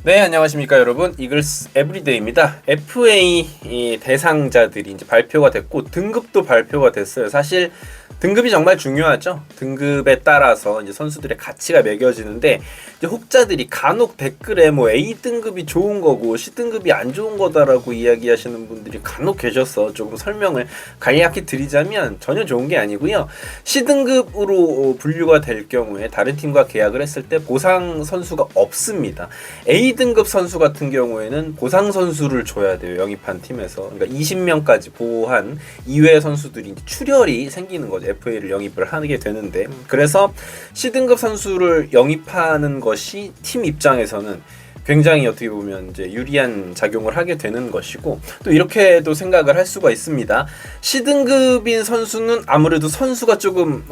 네, 안녕하십니까 여러분. 이글스 에브리데이입니다. FA 대상자들이 이제 발표가 됐고 등급도 발표가 됐어요. 사실 등급이 정말 중요하죠. 등급에 따라서 이제 선수들의 가치가 매겨지는데 이제 혹자들이 간혹 댓글에 뭐 A 등급이 좋은 거고 C 등급이 안 좋은 거다라고 이야기하시는 분들이 간혹 계셔서 조금 설명을 간략히 드리자면 전혀 좋은 게 아니고요. C 등급으로 분류가 될 경우에 다른 팀과 계약을 했을 때 보상 선수가 없습니다. A 등급 선수 같은 경우에는 보상 선수를 줘야 돼요. 영입한 팀에서. 그러니까 20명까지 보호한 이외의 선수들이 출혈이 생기는 거죠. FA를 영입을 하게 되는데, 그래서 C등급 선수를 영입하는 것이 팀 입장에서는 굉장히 어떻게 보면 이제 유리한 작용을 하게 되는 것이고, 또 이렇게도 생각을 할 수가 있습니다. C등급인 선수는 아무래도 선수가 조금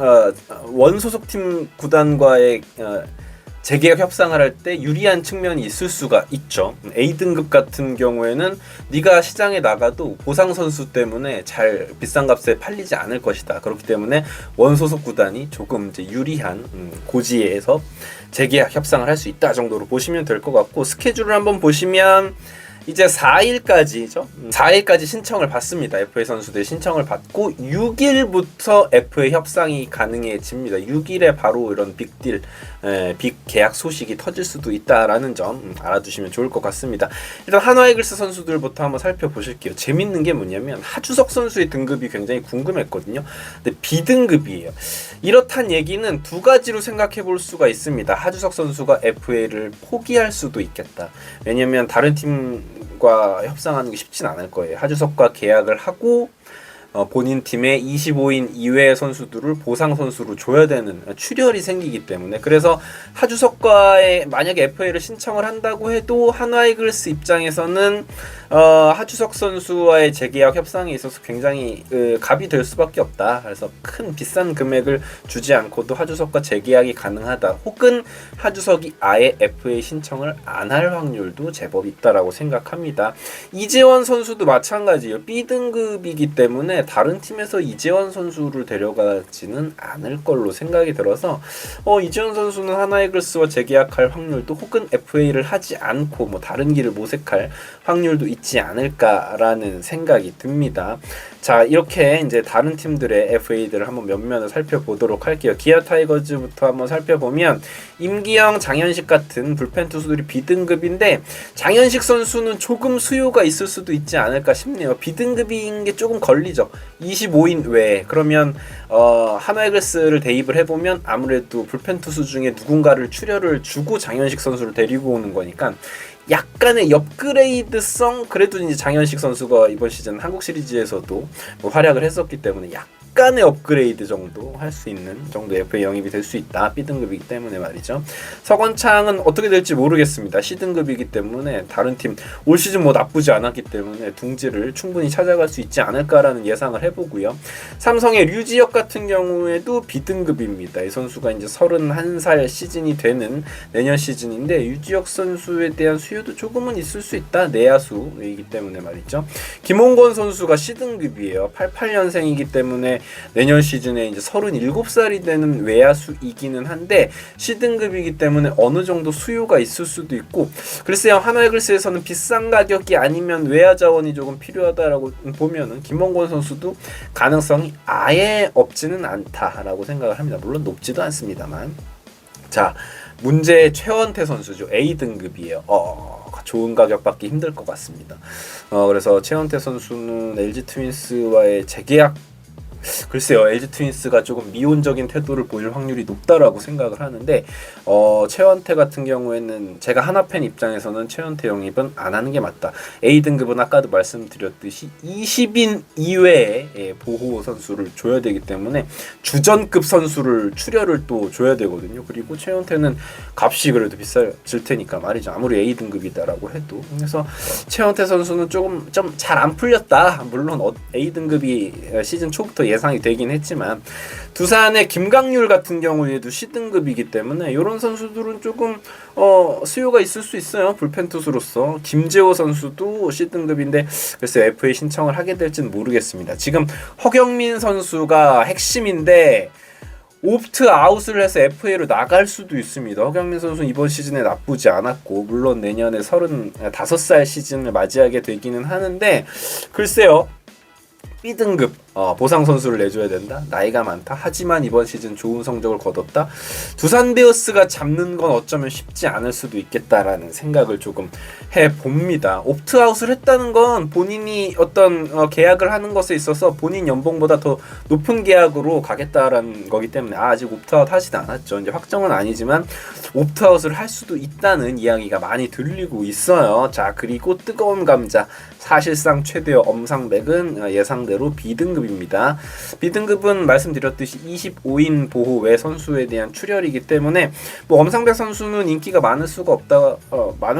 원소속팀 구단과의 재계약 협상을 할 때 유리한 측면이 있을 수가 있죠. A등급 같은 경우에는 네가 시장에 나가도 보상 선수 때문에 잘 비싼 값에 팔리지 않을 것이다. 그렇기 때문에 원소속 구단이 조금 이제 유리한 고지에서 재계약 협상을 할 수 있다 정도로 보시면 될 것 같고, 스케줄을 한번 보시면 이제 4일까지죠. 4일까지 신청을 받습니다. FA 선수들 신청을 받고 6일부터 FA 협상이 가능해집니다. 6일에 바로 이런 빅딜, 빅 계약 소식이 터질 수도 있다라는 점 알아두시면 좋을 것 같습니다. 일단 한화 이글스 선수들부터 한번 살펴보실게요. 재밌는 게 뭐냐면 하주석 선수의 등급이 굉장히 궁금했거든요. 근데 B등급이에요. 이렇단 얘기는 두 가지로 생각해 볼 수가 있습니다. 하주석 선수가 FA를 포기할 수도 있겠다. 왜냐면 다른 팀과 협상하는 게 쉽진 않을 거예요. 하주석과 계약을 하고 본인 팀의 25인 이외의 선수들을 보상 선수로 줘야 되는 출혈이 생기기 때문에, 그래서 하주석과의 만약에 FA를 신청을 한다고 해도 한화 이글스 입장에서는 하주석 선수와의 재계약 협상에 있어서 굉장히 갑이 될 수밖에 없다. 그래서 큰 비싼 금액을 주지 않고도 하주석과 재계약이 가능하다. 혹은 하주석이 아예 FA 신청을 안 할 확률도 제법 있다라고 생각합니다. 이재원 선수도 마찬가지예요. B등급이기 때문에 다른 팀에서 이재원 선수를 데려가지는 않을 걸로 생각이 들어서 이재원 선수는 하나 이글스와 재계약할 확률도, 혹은 FA를 하지 않고 뭐 다른 길을 모색할 확률도 있지 않을까라는 생각이 듭니다. 자, 이렇게 이제 다른 팀들의 FA들을 한번 면면을 살펴보도록 할게요. 기아 타이거즈부터 한번 살펴보면 임기영, 장현식 같은 불펜 투수들이 B등급인데 장현식 선수는 조금 수요가 있을 수도 있지 않을까 싶네요. B등급인 게 조금 걸리죠. 25인 외에. 그러면 한화 이글스를 대입을 해보면 아무래도 불펜 투수 중에 누군가를 출혈을 주고 장현식 선수를 데리고 오는 거니까 약간의 업그레이드성, 그래도 이제 장현식 선수가 이번 시즌 한국 시리즈에서도 뭐 활약을 했었기 때문에 약간의 업그레이드 정도 할 수 있는 정도의 FA 영입이 될 수 있다. B등급이기 때문에 말이죠. 서건창은 어떻게 될지 모르겠습니다. C등급이기 때문에 다른 팀 올 시즌 뭐 나쁘지 않았기 때문에 둥지를 충분히 찾아갈 수 있지 않을까라는 예상을 해보고요. 삼성의 류지혁 같은 경우에도 B등급입니다. 이 선수가 이제 31살 시즌이 되는 내년 시즌인데 류지혁 선수에 대한 수요도 조금은 있을 수 있다. 내야수이기 때문에 말이죠. 김홍건 선수가 C등급이에요. 88년생이기 때문에 내년 시즌에 이제 37살이 되는 외야수이기는 한데 C등급이기 때문에 어느 정도 수요가 있을 수도 있고, 글쎄요, 한화 이글스에서는 비싼 가격이 아니면 외야 자원이 조금 필요하다라고 보면은 김홍건 선수도 가능성이 아예 없지는 않다라고 생각을 합니다. 물론 높지도 않습니다만. 자, 문제의 최원태 선수죠. A등급이에요. 좋은 가격 받기 힘들 것 같습니다. 그래서 최원태 선수는 LG 트윈스와의 재계약, 글쎄요, LG 트윈스가 조금 미온적인 태도를 보일 확률이 높다라고 생각을 하는데, 최원태 같은 경우에는 제가 하나팬 입장에서는 최원태 영입은 안 하는 게 맞다. A등급은 아까도 말씀드렸듯이 20인 이외의 보호 선수를 줘야 되기 때문에 주전급 선수를 출혈을 또 줘야 되거든요. 그리고 최원태는 값이 그래도 비싸질 테니까 말이죠. 아무리 A등급이다라고 해도. 그래서 최원태 선수는 조금 좀 잘 안 풀렸다. 물론 A등급이 시즌 초부터 예상이 되긴 했지만, 두산의 김강률 같은 경우에도 C등급이기 때문에 이런 선수들은 조금 수요가 있을 수 있어요. 불펜 투수로서. 김재호 선수도 C등급인데 글쎄 FA 신청을 하게 될지는 모르겠습니다. 지금 허경민 선수가 핵심인데 옵트 아웃을 해서 FA로 나갈 수도 있습니다. 허경민 선수는 이번 시즌에 나쁘지 않았고 물론 내년에 35살 시즌을 맞이하게 되기는 하는데 글쎄요. B등급 보상 선수를 내줘야 된다. 나이가 많다. 하지만 이번 시즌 좋은 성적을 거뒀다. 두산 베어스가 잡는 건 어쩌면 쉽지 않을 수도 있겠다라는 생각을 조금 해봅니다. 옵트아웃을 했다는 건 본인이 어떤 계약을 하는 것에 있어서 본인 연봉보다 더 높은 계약으로 가겠다라는 거기 때문에 아직 옵트아웃 하지도 않았죠. 이제 확정은 아니지만 옵트아웃을 할 수도 있다는 이야기가 많이 들리고 있어요. 자, 그리고 뜨거운 감자 사실상 최대의 엄상백은 예상대로 B등급입니다. B등급은 말씀드렸듯이 25인 보호 외 선수에 대한 출혈이기 때문에 뭐 엄상백 선수는 인기가 많을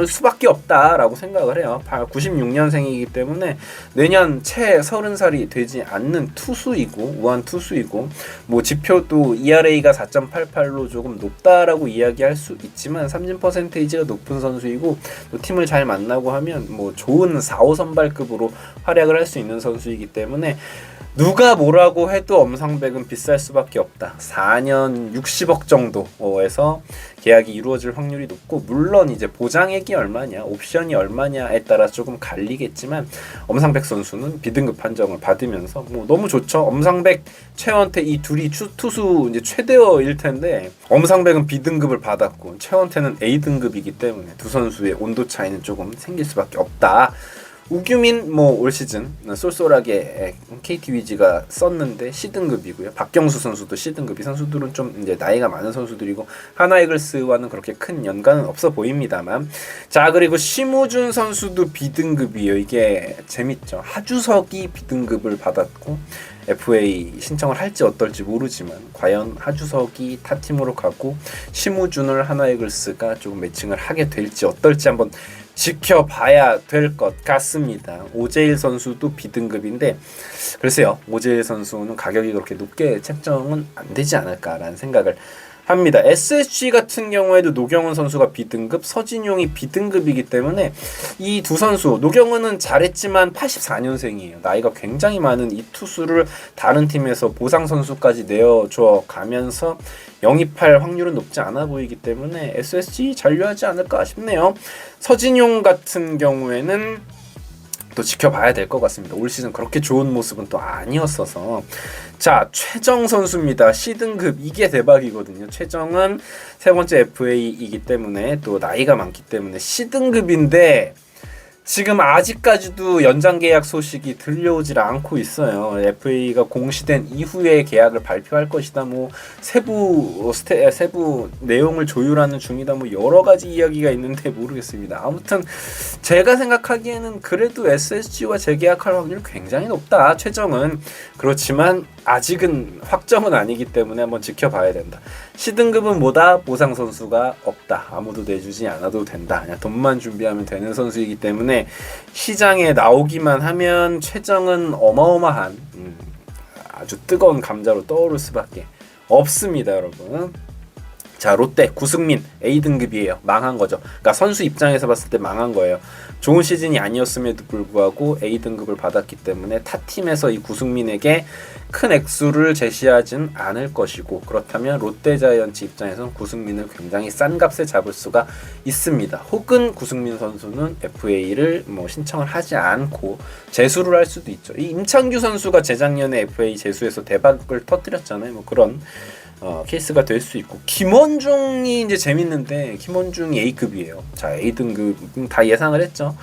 수밖에 없다라고 생각을 해요. 96년생이기 때문에 내년 채 30살이 되지 않는 투수이고 우한 투수이고 뭐 지표도 ERA가 4.88로 조금 높다라고 이야기할 수 있지만 삼진 퍼센테이지가 높은 선수이고 또 팀을 잘 만나고 하면 뭐 좋은 4, 5선발급으로 활약을 할 수 있는 선수이기 때문에 누가 뭐라고 해도 엄상백은 비쌀 수밖에 없다. 4년 60억 정도에서 계약이 이루어질 확률이 높고 물론 이제 보장액이 얼마냐, 옵션이 얼마냐에 따라 조금 갈리겠지만 엄상백 선수는 B등급 판정을 받으면서 뭐 너무 좋죠. 엄상백, 최원태 이 둘이 투수 이제 최대어일 텐데 엄상백은 B등급을 받았고 최원태는 A등급이기 때문에 두 선수의 온도 차이는 조금 생길 수밖에 없다. 우규민 뭐 올 시즌 쏠쏠하게 KT 위즈가 썼는데 C등급이고요. 박경수 선수도 C등급. 이 선수들은 좀 이제 나이가 많은 선수들이고 하나 이글스와는 그렇게 큰 연관은 없어 보입니다만. 자, 그리고 심우준 선수도 B등급이에요. 이게 재밌죠. 하주석이 B등급을 받았고 FA 신청을 할지 어떨지 모르지만 과연 하주석이 타팀으로 가고 심우준을 하나 이글스가 조금 매칭을 하게 될지 어떨지 한번 지켜봐야 될 것 같습니다. 오재일 선수도 B등급인데 글쎄요. 오재일 선수는 가격이 그렇게 높게 책정은 안 되지 않을까라는 생각을 합니다. SSG 같은 경우에도 노경은 선수가 B등급, 서진용이 B등급이기 때문에 이 두 선수, 노경은은 잘했지만 84년생이에요. 나이가 굉장히 많은 이 투수를 다른 팀에서 보상 선수까지 내어줘 가면서 영입할 확률은 높지 않아 보이기 때문에 SSG 잔류하지 않을까 싶네요. 서진용 같은 경우에는 또 지켜봐야 될 것 같습니다. 올 시즌 그렇게 좋은 모습은 또 아니었어서. 자, 최정 선수입니다. C등급. 이게 대박이거든요. 최정은 세 번째 FA이기 때문에 또 나이가 많기 때문에 C등급인데 지금 아직까지도 연장 계약 소식이 들려오질 않고 있어요. FA가 공시된 이후에 계약을 발표할 것이다. 뭐 세부 내용을 조율하는 중이다. 뭐 여러 가지 이야기가 있는데 모르겠습니다. 아무튼 제가 생각하기에는 그래도 SSG와 재계약할 확률이 굉장히 높다. 최정은. 그렇지만 아직은 확정은 아니기 때문에 한번 지켜봐야 된다. C등급은 뭐다? 보상 선수가 없다. 아무도 내주지 않아도 된다. 그냥 돈만 준비하면 되는 선수이기 때문에 시장에 나오기만 하면 최정은 어마어마한 아주 뜨거운 감자로 떠오를 수밖에 없습니다, 여러분. 자, 롯데 구승민 A등급이에요. 망한 거죠. 그러니까 선수 입장에서 봤을 때 망한 거예요. 좋은 시즌이 아니었음에도 불구하고 A등급을 받았기 때문에 타 팀에서 이 구승민에게 큰 액수를 제시하진 않을 것이고 그렇다면 롯데자이언츠 입장에서는 구승민을 굉장히 싼 값에 잡을 수가 있습니다. 혹은 구승민 선수는 FA를 뭐 신청을 하지 않고 재수를 할 수도 있죠. 이 임창규 선수가 재작년에 FA 재수해서 대박을 터뜨렸잖아요. 뭐 그런 케이스가 될 수 있고 김원중이 이제 재밌는데 김원중이 A급이에요. 자, A등급 다 예상을 했죠.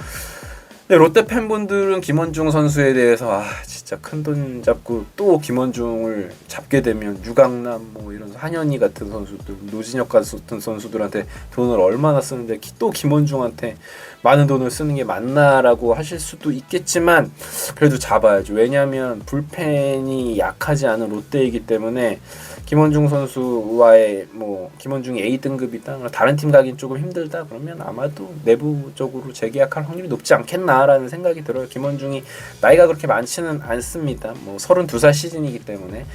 근데 롯데 팬분들은 김원중 선수에 대해서 진짜 큰돈 잡고 또 김원중을 잡게 되면 유강남 뭐 이런 한현희 같은 선수들, 노진혁 같은 선수들한테 돈을 얼마나 쓰는데 또 김원중한테 많은 돈을 쓰는 게 맞나라고 하실 수도 있겠지만 그래도 잡아야죠. 왜냐하면 불펜이 약하지 않은 롯데이기 때문에 김원중 선수와의 뭐 김원중이 A등급이다. 다른 팀 가긴 조금 힘들다. 그러면 아마도 내부적으로 재계약할 확률이 높지 않겠나라는 생각이 들어요. 김원중이 나이가 그렇게 많지는 않습니다. 뭐 32살 시즌이기 때문에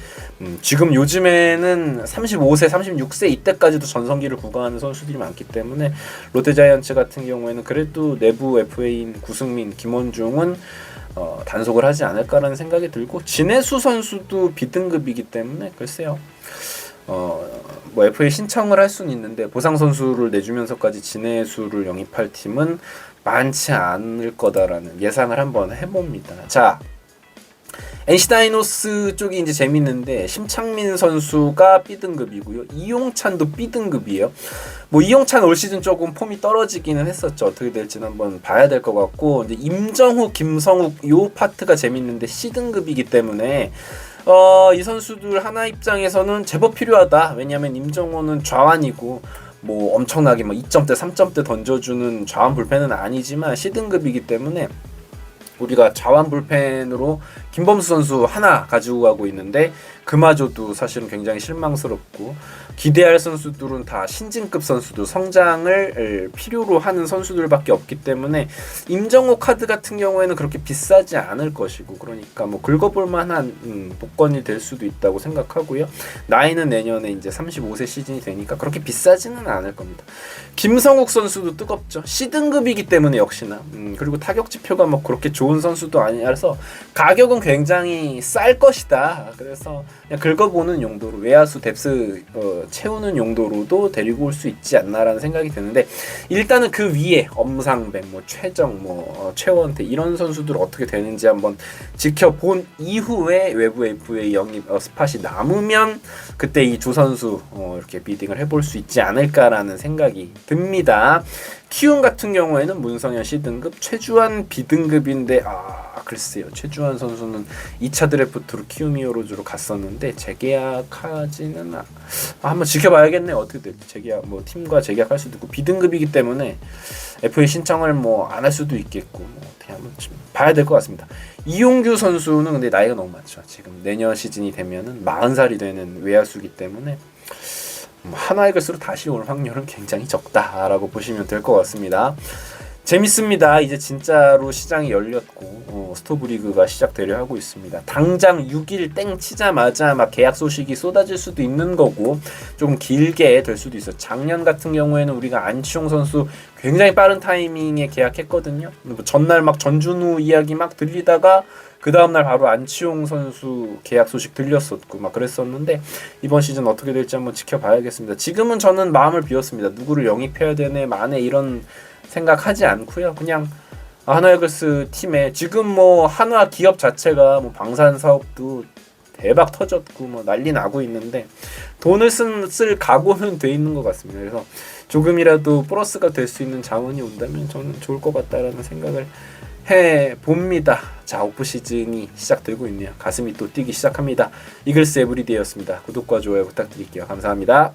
지금 요즘에는 35세, 36세 이때까지도 전성기를 구가하는 선수들이 많기 때문에 롯데자이언츠 같은 경우에는 그래도 내부 FA인 구승민, 김원중은 단속을 하지 않을까라는 생각이 들고 진해수 선수도 B등급이기 때문에 글쎄요. 뭐 FA 신청을 할 수는 있는데 보상 선수를 내주면서까지 진해수를 영입할 팀은 많지 않을 거다라는 예상을 한번 해봅니다. 자, NC 다이노스 쪽이 이제 재밌는데 심창민 선수가 B등급이고요. 이용찬도 B등급이에요. 뭐 이용찬 올 시즌 조금 폼이 떨어지기는 했었죠. 어떻게 될지는 한번 봐야 될 것 같고, 이제 임정욱, 김성욱 요 파트가 재밌는데 C등급이기 때문에 이 선수들 하나 입장에서는 제법 필요하다. 왜냐하면 임정호는 좌완이고 뭐 엄청나게 뭐 2점대, 3점대 던져주는 좌완 불펜은 아니지만 C등급이기 때문에 우리가 좌완 불펜으로 김범수 선수 하나 가지고 가고 있는데 그마저도 사실은 굉장히 실망스럽고, 기대할 선수들은 다 신진급 선수들, 성장을 필요로 하는 선수들밖에 없기 때문에 임정호 카드 같은 경우에는 그렇게 비싸지 않을 것이고, 그러니까 뭐 긁어볼 만한 복권이 될 수도 있다고 생각하고요. 나이는 내년에 이제 35세 시즌이 되니까 그렇게 비싸지는 않을 겁니다. 김성욱 선수도 뜨겁죠. C등급이기 때문에 역시나 그리고 타격 지표가 뭐 그렇게 좋은 선수도 아니라서 가격은 굉장히 쌀 것이다. 그래서 그냥 긁어보는 용도로, 외야수 뎁스 채우는 용도로도 데리고 올 수 있지 않나라는 생각이 드는데, 일단은 그 위에 엄상백, 뭐 최정, 뭐 최원태 이런 선수들 어떻게 되는지 한번 지켜본 이후에 외부 FA 영입 스팟이 남으면 그때 이 두 선수 이렇게 비딩을 해볼 수 있지 않을까라는 생각이 듭니다. 키움 같은 경우에는 문성현 C등급, 최주환 B등급인데 글쎄요. 최주환 선수는 2차 드래프트로 키움 히어로즈로 갔었는데 재계약하지는 한번 지켜봐야겠네요. 어떻게 될지. 재계약 뭐 팀과 재계약할 수도 있고 B등급이기 때문에 FA 신청을 뭐 안 할 수도 있겠고 뭐 어떻게 한번 좀 봐야 될 것 같습니다. 이용규 선수는 근데 나이가 너무 많죠. 지금 내년 시즌이 되면은 40살이 되는 외야수기 때문에 하나이글스로 다시 올 확률은 굉장히 적다라고 보시면 될 것 같습니다. 재밌습니다. 이제 진짜로 시장이 열렸고 스토브리그가 시작되려 하고 있습니다. 당장 6일 땡 치자마자 막 계약 소식이 쏟아질 수도 있는 거고, 좀 길게 될 수도 있어요. 작년 같은 경우에는 우리가 안치홍 선수 굉장히 빠른 타이밍에 계약했거든요. 전날 막 전준우 이야기 막 들리다가 그 다음날 바로 안치홍 선수 계약 소식 들렸었고 막 그랬었는데, 이번 시즌 어떻게 될지 한번 지켜봐야겠습니다. 지금은 저는 마음을 비웠습니다. 누구를 영입해야 되네 만에 이런 생각하지 않고요. 그냥 하나이글스 팀에 지금 뭐 한화 기업 자체가 뭐 방산 사업도 대박 터졌고 뭐 난리 나고 있는데 돈을 쓸 각오는 돼 있는 것 같습니다. 그래서 조금이라도 플러스가 될 수 있는 자원이 온다면 저는 좋을 것 같다라는 생각을 해봅니다. 자, 오프 시즌이 시작되고 있네요. 가슴이 또 뛰기 시작합니다. 이글스 에브리데이였습니다. 구독과 좋아요 부탁드릴게요. 감사합니다.